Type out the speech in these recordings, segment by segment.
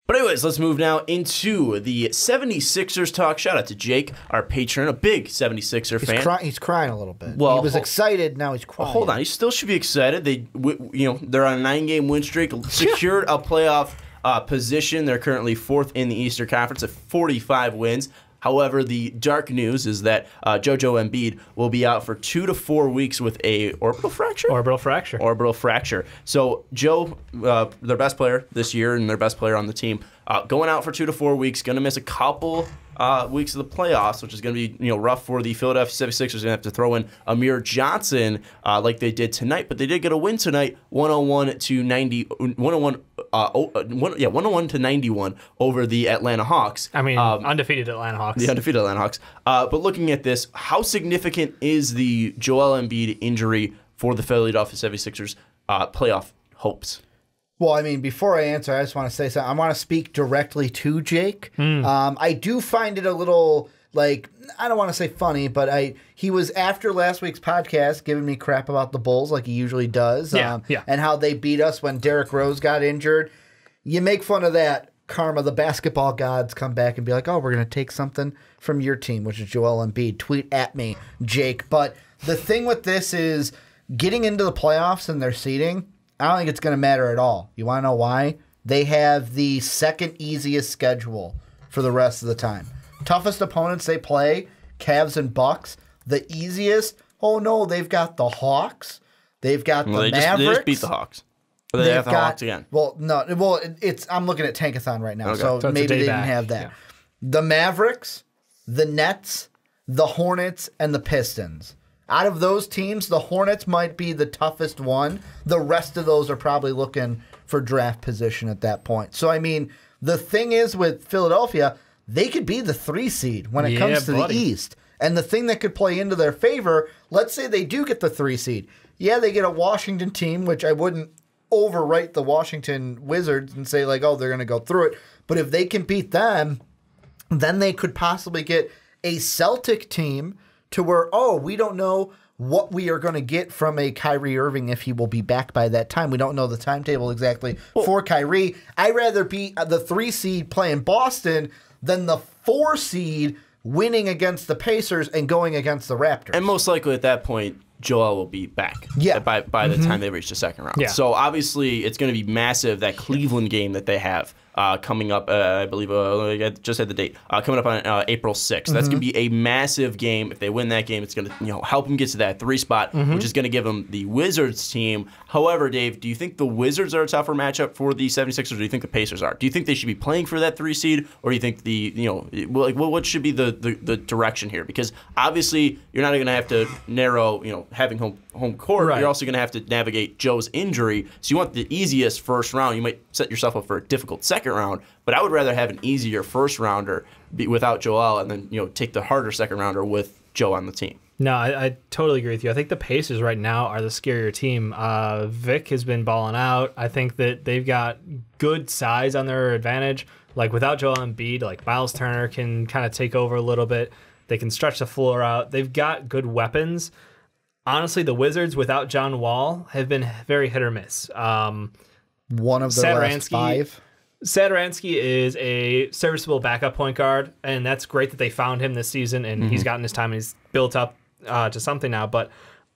But anyways, let's move now into the 76ers talk. Shout out to Jake, our patron, a big 76er fan. He's crying a little bit. Well, he was excited, now he's crying. Hold on, he still should be excited. They're on a 9-game win streak, secured a playoff position. They're currently 4th in the Eastern Conference at 45 wins. However, the dark news is that Joel Embiid will be out for 2 to 4 weeks with a orbital fracture? Orbital fracture. So Joe, their best player this year and their best player on the team, going out for 2 to 4 weeks, going to miss a couple weeks of the playoffs, which is going to be rough for the Philadelphia 76ers. Going to have to throw in Amir Johnson like they did tonight, but they did get a win tonight, 101 to 91 over the Atlanta Hawks. I mean, undefeated Atlanta Hawks. The undefeated Atlanta Hawks. But looking at this, how significant is the Joel Embiid injury for the Philadelphia 76ers playoff hopes? Well, I mean, before I answer, I just want to say something. I want to speak directly to Jake. I do find it a little, I don't want to say funny, but he was, after last week's podcast, giving me crap about the Bulls like he usually does, and how they beat us when Derrick Rose got injured. You make fun of that, karma, the basketball gods come back and be like, oh, we're going to take something from your team, which is Joel Embiid. Tweet at me, Jake. But the thing with this is getting into the playoffs and their seeding, I don't think it's going to matter at all. You want to know why? They have the second easiest schedule for the rest of the time. Toughest opponents they play, Cavs and Bucks. The easiest, oh no, they've got the Hawks. They've got the Mavericks. They just beat the Hawks. But they have the Hawks again. Well, no. Well, I'm looking at Tankathon right now, so maybe they didn't have that. Yeah. The Mavericks, the Nets, the Hornets, and the Pistons. Out of those teams, the Hornets might be the toughest one. The rest of those are probably looking for draft position at that point. So, I mean, the thing is with Philadelphia, they could be the 3 seed when it comes to the East. And the thing that could play into their favor, let's say they do get the 3 seed. Yeah, they get a Washington team, which I wouldn't overwrite the Washington Wizards and say, like, oh, they're going to go through it. But if they can beat them, then they could possibly get a Celtic team to where, oh, we don't know what we are going to get from a Kyrie Irving if he will be back by that time. We don't know the timetable exactly for Kyrie. I'd rather be the 3 seed playing Boston than the 4 seed winning against the Pacers and going against the Raptors. And most likely at that point, Joel will be back by the time they reach the second round. Yeah. So obviously it's going to be massive, that Cleveland game that they have coming up, I believe, I just had the date, coming up on April 6th. That's going to be a massive game. If they win that game, it's going to help them get to that 3 spot, which is going to give them the Wizards team. However, Dave, do you think the Wizards are a tougher matchup for the 76ers, or do you think the Pacers are? Do you think they should be playing for that 3 seed, or do you think what should be the direction here? Because obviously you're not going to have to narrow, having home court. Right. You're also going to have to navigate Joe's injury. So you want the easiest first round. You might set yourself up for a difficult second round, but I would rather have an easier first rounder without Joel, and then take the harder second rounder with Joe on the team. No, I totally agree with you. I think the Pacers right now are the scarier team. Vic has been balling out. I think that they've got good size on their advantage. Like without Joel Embiid, like Miles Turner can kind of take over a little bit. They can stretch the floor out. They've got good weapons. Honestly, the Wizards without John Wall have been very hit or miss. One of the last 5. Satoransky is a serviceable backup point guard, and that's great that they found him this season, and he's gotten his time and he's built up to something now. But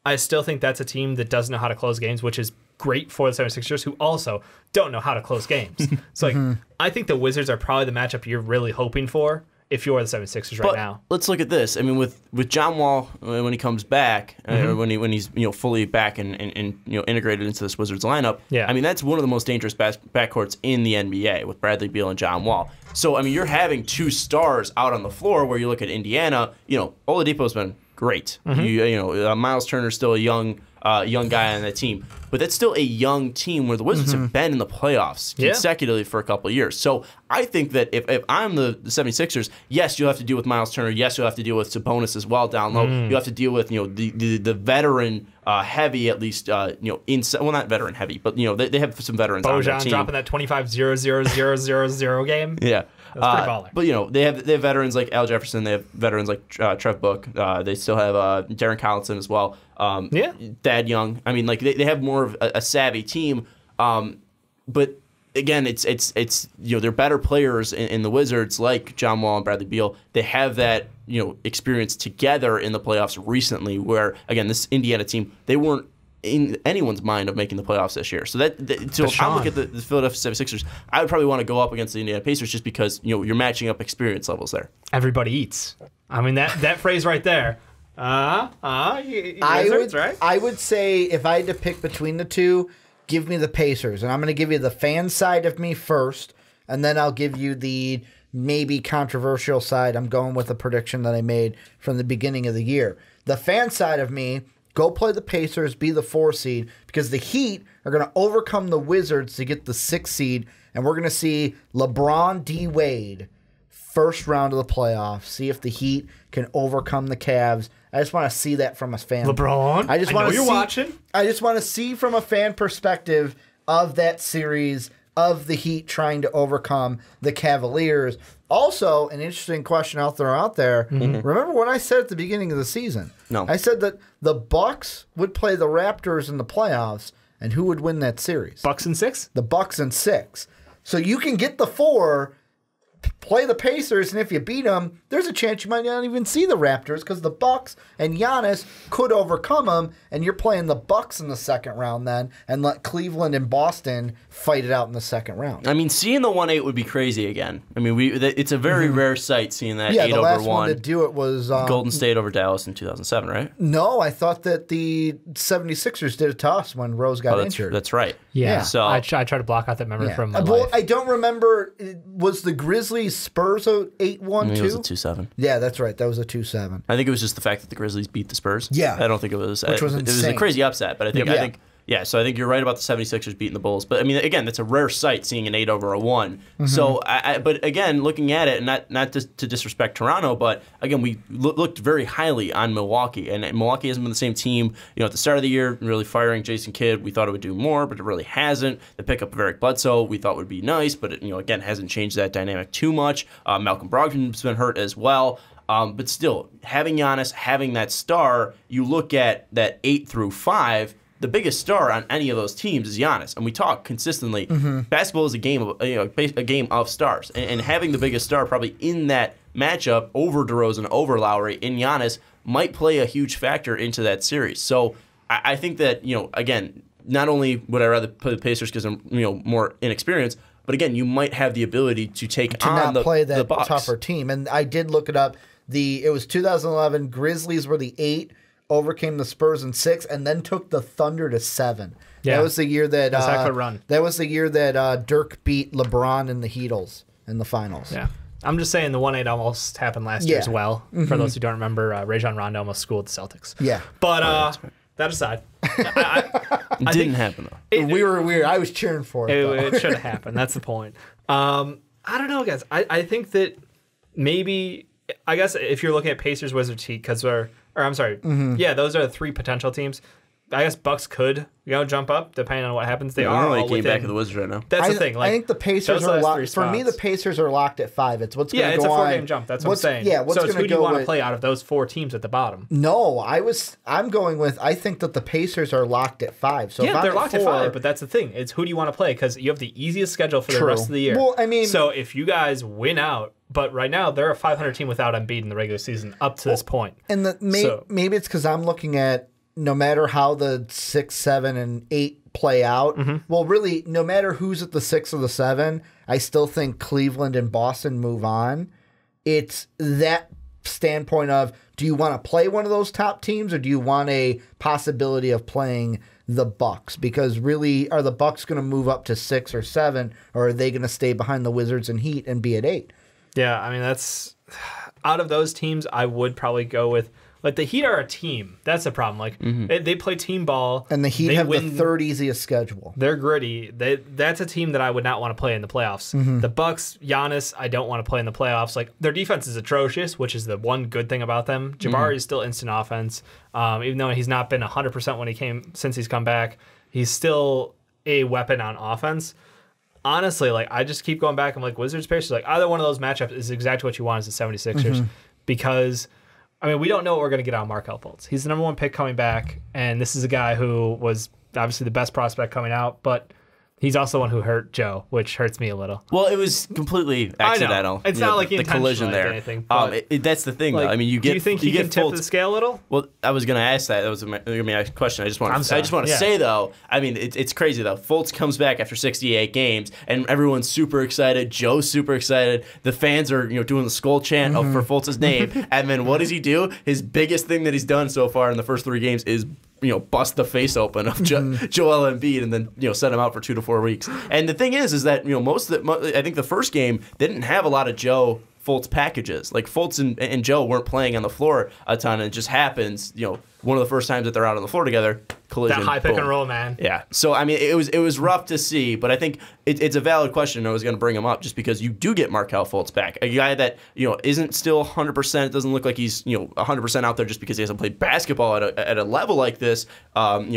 I still think that's a team that doesn't know how to close games, which is great for the 76ers, who also don't know how to close games. So I think the Wizards are probably the matchup you're really hoping for if you're the 76ers right now. Let's look at this. I mean, with John Wall, when he comes back, when he's fully back and integrated into this Wizards lineup, I mean, that's one of the most dangerous backcourts in the NBA with Bradley Beal and John Wall. So, I mean, you're having 2 stars out on the floor where you look at Indiana, Oladipo's been great. Miles Turner's still a young guy on that team. But that's still a young team where the Wizards have been in the playoffs consecutively for a couple of years. So I think that if I'm the 76ers, yes, you'll have to deal with Miles Turner. Yes, you'll have to deal with Sabonis as well down low. You'll have to deal with the veteran heavy, at least, inside. Well, not veteran heavy, but, they have some veterans on their team. Dropping that 25-0-0-0-0-0 game. Yeah. That's pretty baller. But, they have veterans like Al Jefferson. They have veterans like Trev Book. They still have Darren Collinson as well. Thad Young. I mean, like, they have more of a savvy team. But again, it's they're better players in the Wizards, like John Wall and Bradley Beal. They have that experience together in the playoffs recently. Where again, this Indiana team, they weren't in anyone's mind of making the playoffs this year. So if I look at the Philadelphia 76ers, I would probably want to go up against the Indiana Pacers just because you're matching up experience levels there. Everybody eats. I mean that phrase right there. Wizards, right? I would say if I had to pick between the two, give me the Pacers. And I'm going to give you the fan side of me first, and then I'll give you the maybe controversial side. I'm going with a prediction that I made from the beginning of the year. The fan side of me, go play the Pacers, be the 4 seed, because the Heat are going to overcome the Wizards to get the 6 seed, and we're going to see LeBron D. Wade first round of the playoffs, see if the Heat can overcome the Cavs. I just want to see that from a fan. LeBron, I know you're watching. I just want to see from a fan perspective of that series of the Heat trying to overcome the Cavaliers. Also, an interesting question out there. Remember what I said at the beginning of the season? No. I said that the Bucks would play the Raptors in the playoffs, and who would win that series? Bucks in 6? The Bucks in 6. So you can get the 4, play the Pacers, and if you beat them, there's a chance you might not even see the Raptors because the Bucks and Giannis could overcome them, and you're playing the Bucks in the second round then, and let Cleveland and Boston fight it out in the second round. I mean, seeing the 1-8 would be crazy again. I mean, it's a very rare sight seeing that 8 over 1. Yeah, the last one to do it was Golden State over Dallas in 2007, right? No, I thought that the 76ers did it to us when Rose got injured. That's right. Yeah. So I try to block out that memory from my life. I don't remember. Was the Grizzlies Spurs a 8-1 too? It was a 2-7. Yeah, that's right. That was a 2-7. I think it was just the fact that the Grizzlies beat the Spurs. Yeah. I don't think it was. Which was insane. It was a crazy upset, but I think. Yeah, so I think you're right about the 76ers beating the Bulls. But, I mean, again, that's a rare sight, seeing an 8 over a 1. So, but again, looking at it, and not just to disrespect Toronto, but, again, we looked very highly on Milwaukee. And Milwaukee hasn't been the same team. At the start of the year, really firing Jason Kidd, we thought it would do more, but it really hasn't. The pickup of Eric Bledsoe, we thought would be nice, but, it, again, hasn't changed that dynamic too much. Malcolm Brogdon's been hurt as well. But still, having Giannis, having that star, you look at that 8 through 5, the biggest star on any of those teams is Giannis, and we talk consistently. Basketball is a game of stars, and having the biggest star probably in that matchup over DeRozan, over Lowry, in Giannis might play a huge factor into that series. So I think that again, not only would I rather play the Pacers because I'm more inexperienced, but again, you might have the ability to play that Bucks. Tougher team. And I did look it up. It was 2011. Grizzlies were the 8. Overcame the Spurs in 6, and then took the Thunder to 7. Yeah. That was the year that That was the year that Dirk beat LeBron and the Heatles in the finals. Yeah, I'm just saying the 1-8 almost happened last year as well. For those who don't remember, Rajon Rondo almost schooled the Celtics. Yeah, but that aside, it didn't happen though. We were weird. I was cheering for it. It should have happened. That's the point. I don't know, guys. I think that maybe guess if you're looking at Pacers, Wizards, Heat, because yeah, those are the 3 potential teams. I guess Bucks could, jump up depending on what happens. They are all came back to the Wizards right now. That's the thing. I think the Pacers are locked. For me, the Pacers are locked at 5. It's what's going to go on. It's a 4-game jump. That's what I'm saying. Yeah, what's so who do you want to play out of those 4 teams at the bottom? No, I'm going with. I think that the Pacers are locked at 5. So yeah, they're locked at 5. But that's the thing. It's who do you want to play? Because you have the easiest schedule for the rest of the year. Well, I mean, so if you guys win out. But right now, they're a 500 team without Embiid in the regular season up to this point. And maybe it's because I'm looking at no matter how the 6, 7, and 8 play out. Well, really, no matter who's at the 6 or the 7, I still think Cleveland and Boston move on. It's that standpoint of, do you want to play one of those top teams, or do you want a possibility of playing the Bucks? Because really, are the Bucks going to move up to 6 or 7, or are they going to stay behind the Wizards and Heat and be at 8? Yeah, I mean, that's out of those teams, I would probably go with the Heat are a team. That's the problem. They play team ball, and the Heat have the 3rd easiest schedule. They're gritty. That's a team that I would not want to play in the playoffs. The Bucks, Giannis, I don't want to play in the playoffs. Their defense is atrocious, which is the one good thing about them. Jabari is still instant offense, even though he's not been 100% since he's come back. He's still a weapon on offense. Honestly, I just keep going back. I'm Wizards, Pacers. Either one of those matchups is exactly what you want as the 76ers. Because, I mean, we don't know what we're going to get out of Markelle Fultz. He's the number 1 pick coming back, and this is a guy who was obviously the best prospect coming out. But He's also the one who hurt Joe, which hurts me a little. Well, it was completely accidental. It's not like he the collision there. Anything, that's the thing, like, though. I mean, do you think he can tip the scale a little? Well, I was going to ask that. That was my question. I just want to say, though, I mean, it's crazy, though. Fultz comes back after 68 games, and everyone's super excited. Joe's super excited. The fans are doing the skull chant for Fultz's name. And then what does he do? His biggest thing that he's done so far in the first 3 games is bust the face open of Joel Embiid and then set him out for 2 to 4 weeks. And the thing is that I think the first game they didn't have a lot of Joe Fultz packages. Like Fultz and Joe weren't playing on the floor a ton, and it just happens. One of the first times that they're out on the floor together, collision. That high pick and roll, man. Yeah. So I mean, it was rough to see, but I think it's a valid question. I was going to bring him up just because you do get Markelle Fultz back, a guy that isn't still 100%. It doesn't look like he's 100% out there just because he hasn't played basketball at a level like this.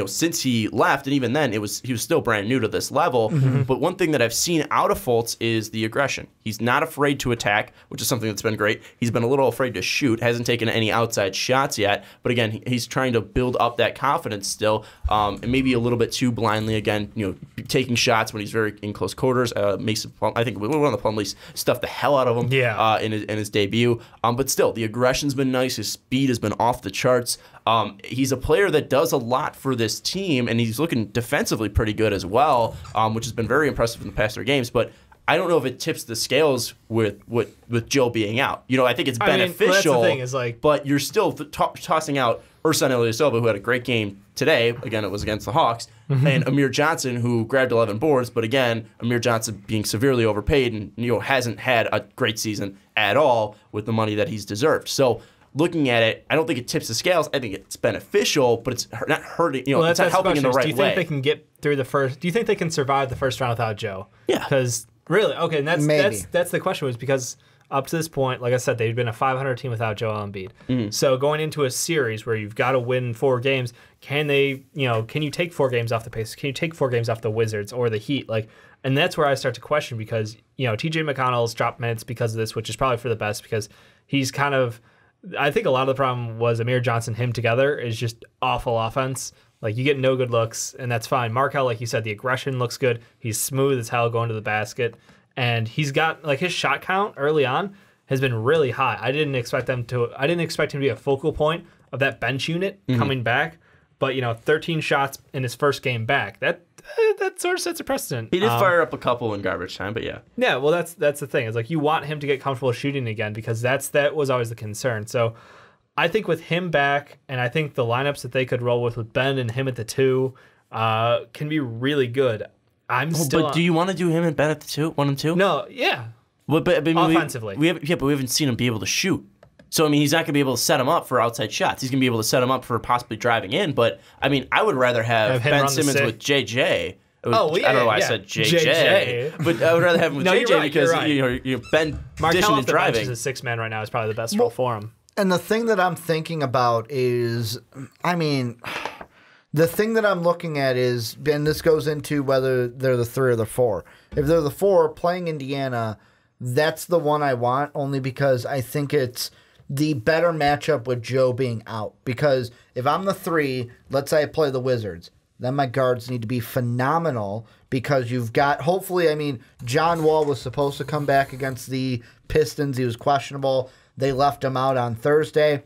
Since he left, and even then, he was still brand new to this level. Mm-hmm. But one thing that I've seen out of Fultz is the aggression. He's not afraid to attack, which is something that's been great. He's been a little afraid to shoot. Hasn't taken any outside shots yet. But again, he's trying to build up that confidence still, and maybe a little bit too blindly. Again, taking shots when he's very in close quarters. Mason, I think one of the Plumlees stuffed the hell out of him. Yeah. In his debut. But still, the aggression's been nice. His speed has been off the charts. He's a player that does a lot for this team, and he's looking defensively pretty good as well, which has been very impressive in the past 3 games. But I don't know if it tips the scales with Joe being out. I think it's beneficial. That's the thing, is but you're still tossing out Ersan Ilyasova, who had a great game today. Again, it was against the Hawks. Mm-hmm. And Amir Johnson, who grabbed 11 boards. But again, Amir Johnson being severely overpaid and hasn't had a great season at all with the money that he's deserved. So looking at it, I don't think it tips the scales. I think it's beneficial, but it's not hurting. It's not helping in the right way. Do you think they can get through the first? Do you think they can survive the first round without Joe? Yeah. Because really, okay, and that's the question, was because up to this point, like I said, they've been a 500 team without Joel Embiid. Mm-hmm. So going into a series where you've got to win 4 games, can you take 4 games off the Pacers? Can you take 4 games off the Wizards or the Heat? And that's where I start to question, because TJ McConnell's dropped minutes because of this, which is probably for the best, because he's kind of, I think a lot of the problem was Amir Johnson, him together is just awful offense. You get no good looks, and that's fine. Markelle, like you said, the aggression looks good. He's smooth as hell going to the basket. And he's got, his shot count early on has been really high. I didn't expect him to be a focal point of that bench unit coming back. But, 13 shots in his first game back. That sort of sets a precedent. He did fire up a couple in garbage time, but yeah. Yeah, well, that's the thing. It's you want him to get comfortable shooting again, because that was always the concern. So I think with him back, and I think the lineups that they could roll with Ben and him at the 2 can be really good. But do you want to do him and Ben at the 2, 1 and 2? No, yeah. Well, but offensively, but we haven't seen him be able to shoot. So he's not going to be able to set him up for outside shots. He's going to be able to set him up for possibly driving in. But I would rather have Ben Simmons with JJ. I don't know why I said JJ, but I would rather have him with JJ because Ben dishing and driving. As a 6-man right now is probably the best role for him. And the thing that I'm thinking about is, the thing that I'm looking at is, and this goes into whether they're the 3 or the 4. If they're the 4 playing Indiana, that's the one I want, only because I think it's the better matchup with Joe being out. Because if I'm the 3, let's say I play the Wizards, then my guards need to be phenomenal, because you've got, hopefully, John Wall was supposed to come back against the Pistons. He was questionable. They left him out on Thursday.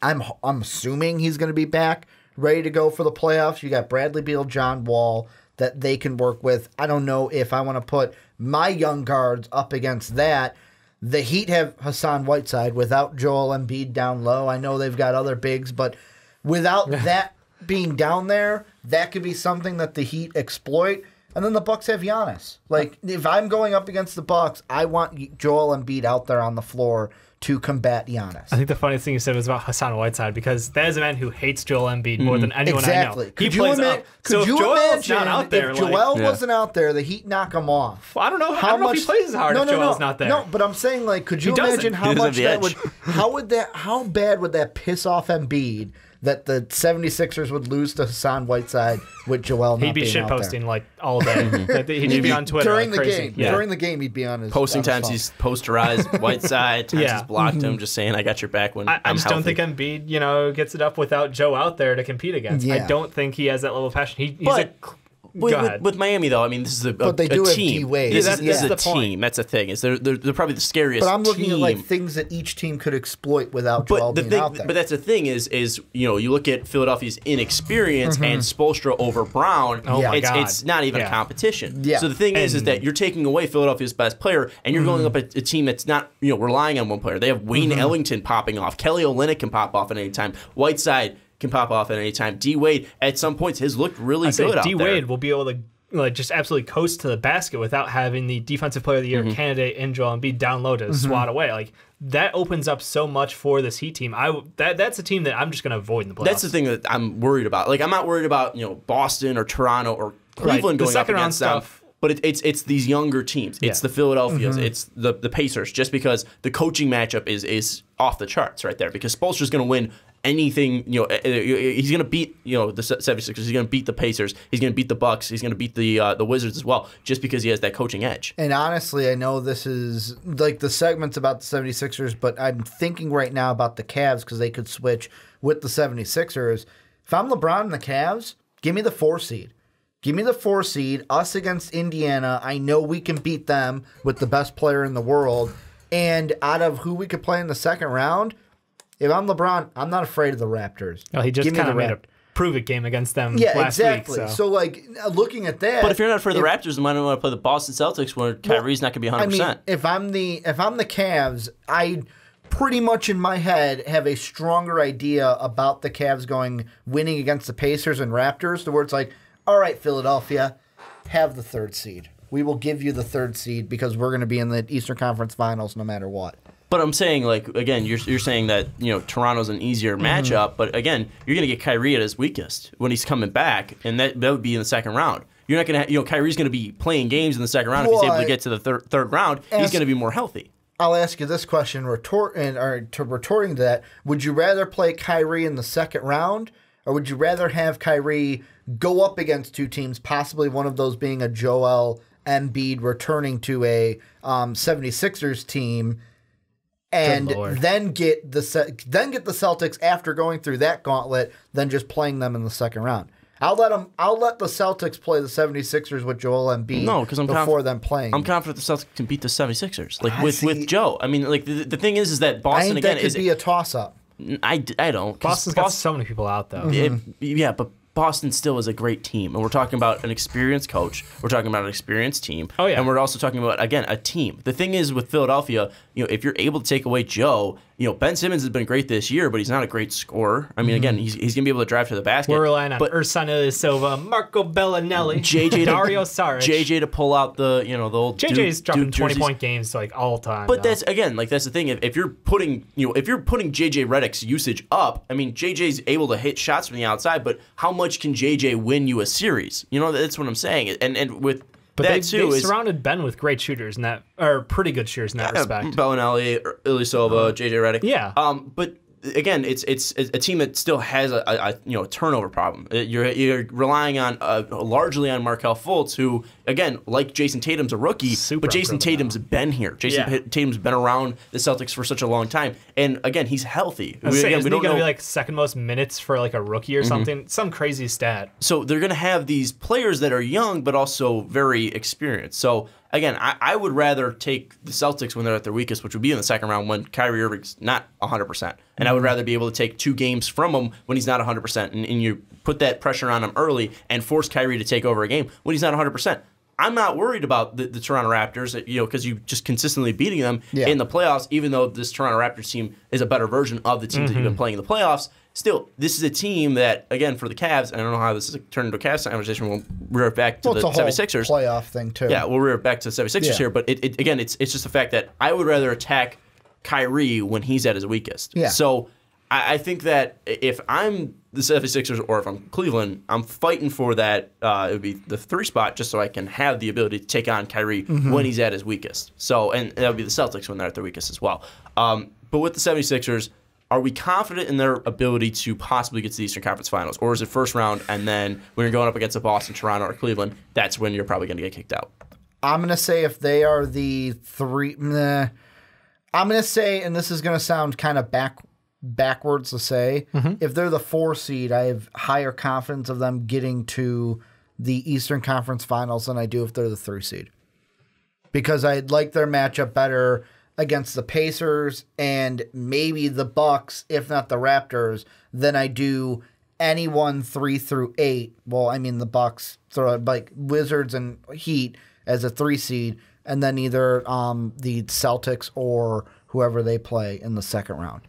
I'm assuming he's going to be back, ready to go for the playoffs. You got Bradley Beal, John Wall that they can work with. I don't know if I want to put my young guards up against that. The Heat have Hassan Whiteside without Joel Embiid down low. I know they've got other bigs, but without that being down there, that could be something that the Heat exploit. And then the Bucks have Giannis. If I'm going up against the Bucks, I want Joel Embiid out there on the floor to combat Giannis. I think the funniest thing you said was about Hassan Whiteside, because that is a man who hates Joel Embiid more than anyone I know. Could you imagine if Joel wasn't out there, the Heat knock him off? Well, I don't know if he plays as hard if Joel's not there. No, but I'm saying, could you imagine how much that would... How bad would that piss off Embiid that the 76ers would lose to Hassan Whiteside with Joel not being out there? He'd be shitposting all day. He'd be on Twitter during the game. Yeah. During the game, he'd be on his posting times he's posterized Whiteside. Times he's blocked him, just saying I got your back when I just don't think Embiid gets it up without Joe out there to compete against. Yeah. I don't think he has that level of passion. With Miami, though, I mean, this is a team. But they do have D-Wade. This is a team. That's the thing. They're probably the scariest team. But I'm looking at like things that each team could exploit without Joel being out there. But that's the thing is you look at Philadelphia's inexperience and Spoelstra over Brown. It's not even a competition. Yeah. So the thing is that you're taking away Philadelphia's best player, and you're going up a team that's not relying on one player. They have Wayne Ellington popping off. Kelly Olynyk can pop off at any time. Whiteside can pop off at any time. D-Wade, at some points, has looked really good out there. D-Wade will be able to just absolutely coast to the basket without having the Defensive Player of the Year candidate in Joel Embiid down low to swat away. Like, that opens up so much for this Heat team. That's a team that I'm just going to avoid in the playoffs. That's the thing that I'm worried about. Like, I'm not worried about Boston or Toronto or Cleveland going up against them. But it's these younger teams. It's the Philadelphias. It's the Pacers. Just because the coaching matchup is off the charts right there. Because Spoelstra's going to win anything. He's going to beat the 76ers. He's going to beat the Pacers. He's going to beat the Bucks. He's going to beat the Wizards as well. Just because he has that coaching edge. And honestly, I know this is like the segment's about the 76ers, but I'm thinking right now about the Cavs because they could switch with the 76ers. If I'm LeBron and the Cavs, give me the 4 seed. Give me the 4 seed, us against Indiana. I know we can beat them with the best player in the world. And out of who we could play in the second round, if I'm LeBron, I'm not afraid of the Raptors. Well, he just kind of made a prove-it game against them last exactly. week. So, like, looking at that. But if you're not afraid of the Raptors, then why don't you want to play the Boston Celtics where Kyrie's not going to be 100%? I mean, if I'm the Cavs, I pretty much in my head have a stronger idea about the Cavs winning against the Pacers and Raptors, to where it's like, all right, Philadelphia, have the 3rd seed. We will give you the 3rd seed because we're going to be in the Eastern Conference Finals no matter what. But I'm saying, like, again, you're saying that Toronto's an easier matchup, but again, you're going to get Kyrie at his weakest when he's coming back, and that would be in the second round. You're not going to Kyrie's going to be playing games in the second round. If he's able to get to the third round, he's going to be more healthy. I'll ask you this question, retorting to that: would you rather play Kyrie in the second round, or would you rather have Kyrie go up against 2 teams, possibly one of those being a Joel Embiid returning to a 76ers team, and then get the Celtics after going through that gauntlet, then just playing them in the second round? I'll let the Celtics play the 76ers with Joel Embiid before them playing. I'm confident the Celtics can beat the 76ers with Joe. I mean, like the thing is that Boston that could be a toss-up. I don't. Boston's got so many people out, though. But Boston still is a great team. And we're talking about an experienced coach. We're talking about an experienced team. Oh, yeah. And we're also talking about, again, a team. The thing is with Philadelphia, if you're able to take away Joe, Ben Simmons has been great this year, but he's not a great scorer. I mean, again, he's going to be able to drive to the basket. We're relying on Ersan Ilyasova, Marco Bellinelli, Dario Saric. JJ to pull out the old JJ's dropping 20-point games all the time. But that's the thing. If you're putting JJ Redick's usage up, I mean, JJ's able to hit shots from the outside, but how much can JJ win you a series? That's what I'm saying. And with they've surrounded Ben with great shooters pretty good shooters in that respect. Bellinelli, Ilyasova, JJ Redick. Yeah. But again, it's a team that still has a turnover problem. You're relying on largely on Markelle Fultz, who again, like Jason Tatum's a rookie, but Jason Tatum's been here. Tatum's been around the Celtics for such a long time, and again, he's healthy. Isn't he going to be like second most minutes for like a rookie or something? Some crazy stat. So they're going to have these players that are young but also very experienced. So again, I would rather take the Celtics when they're at their weakest, which would be in the second round when Kyrie Irving's not 100%. And I would rather be able to take 2 games from him when he's not 100%. And you put that pressure on him early and force Kyrie to take over a game when he's not 100%. I'm not worried about the Toronto Raptors, because you just consistently beating them in the playoffs, even though this Toronto Raptors team is a better version of the teams that you've been playing in the playoffs. Still, this is a team that, again, for the Cavs, I don't know how this is turned into a Cavs conversation. We'll rear back to the 76ers. Playoff thing, too. Yeah, we'll rear back to the 76ers here. But, again, it's just the fact that I would rather attack Kyrie when he's at his weakest. Yeah. So I think that if I'm the 76ers or if I'm Cleveland, I'm fighting for that. It would be the 3 spot just so I can have the ability to take on Kyrie when he's at his weakest. So, and that would be the Celtics when they're at their weakest as well. But with the 76ers, are we confident in their ability to possibly get to the Eastern Conference Finals? Or is it first round and then when you're going up against a Boston, Toronto, or Cleveland, that's when you're probably going to get kicked out? I'm going to say if they are the 3... I'm going to say, and this is going to sound kind of backwards to say, if they're the 4 seed, I have higher confidence of them getting to the Eastern Conference Finals than I do if they're the 3 seed. Because I like their matchup better against the Pacers and maybe the Bucks, if not the Raptors, than I do anyone 3 through 8. Well, I mean the Bucks, throw like Wizards and Heat as a 3 seed, and then either the Celtics or whoever they play in the second round.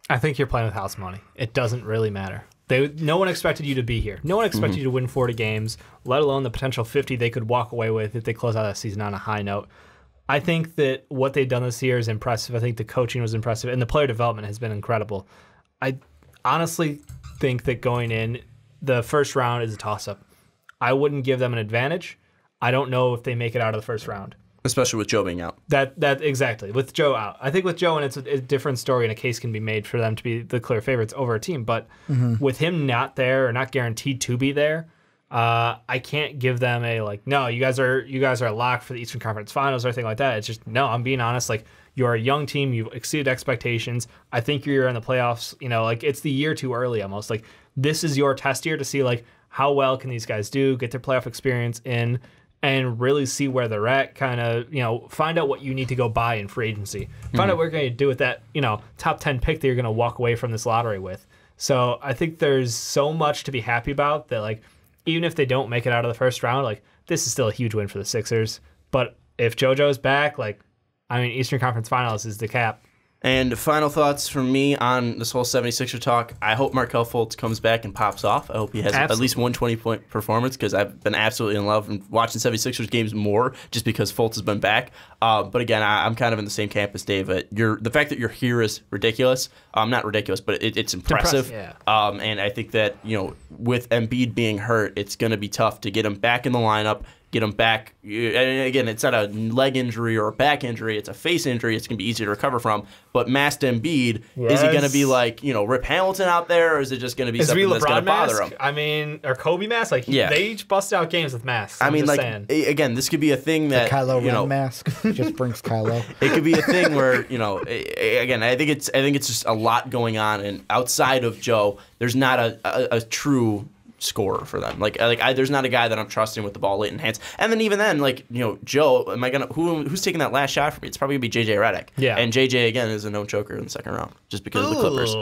I think you're playing with house money. It doesn't really matter. No one expected you to be here. No one expected you to win 40 games, let alone the potential 50 they could walk away with if they close out that season on a high note. I think that what they've done this year is impressive. I think the coaching was impressive, and the player development has been incredible. I honestly think that going in, the first round is a toss-up. I wouldn't give them an advantage. I don't know if they make it out of the first round. Especially with Joe being out. That exactly. With Joe out. I think with Joe, and it's a different story, and a case can be made for them to be the clear favorites over a team. But with him not there, or not guaranteed to be there, I can't give them a no, you guys are locked for the Eastern Conference Finals or anything like that. It's just, no, I'm being honest. You're a young team, you've exceeded expectations. I think you're in the playoffs. It's the year too early almost. This is your test year to see how well can these guys do, get their playoff experience in, and really see where they're at, kind of, find out what you need to go buy in free agency. Find out what you're going to do with that, top 10 pick that you're going to walk away from this lottery with. So I think there's so much to be happy about that, even if they don't make it out of the first round, this is still a huge win for the Sixers. But if JoJo's back, Eastern Conference Finals is the cap. And final thoughts from me on this whole 76er talk. I hope Markelle Fultz comes back and pops off. I hope he has at least one 20-point performance, because I've been absolutely in love and watching 76ers games more just because Fultz has been back. But again, I'm kind of in the same camp as Dave. The fact that you're here is ridiculous. Not ridiculous, but it's impressive. Yeah. And I think that with Embiid being hurt, it's going to be tough to get him back in the lineup. Get him back. And again, it's not a leg injury or a back injury. It's a face injury. It's going to be easy to recover from. But masked Embiid, is he going to be Rip Hamilton out there, or is it just going to be something that's going to bother him? Or Kobe mask? They each bust out games with masks. Again, this could be a thing that the Kylo Ren mask just brings Kylo. It could be a thing where again, I think it's just a lot going on, and outside of Joe, there's not a true scorer for them. There's not a guy that I'm trusting with the ball late in hands. And then even then, Joe, who's taking that last shot for me? It's probably gonna be JJ Redick. Yeah. And JJ again is a known choker in the second round just because of the Clippers.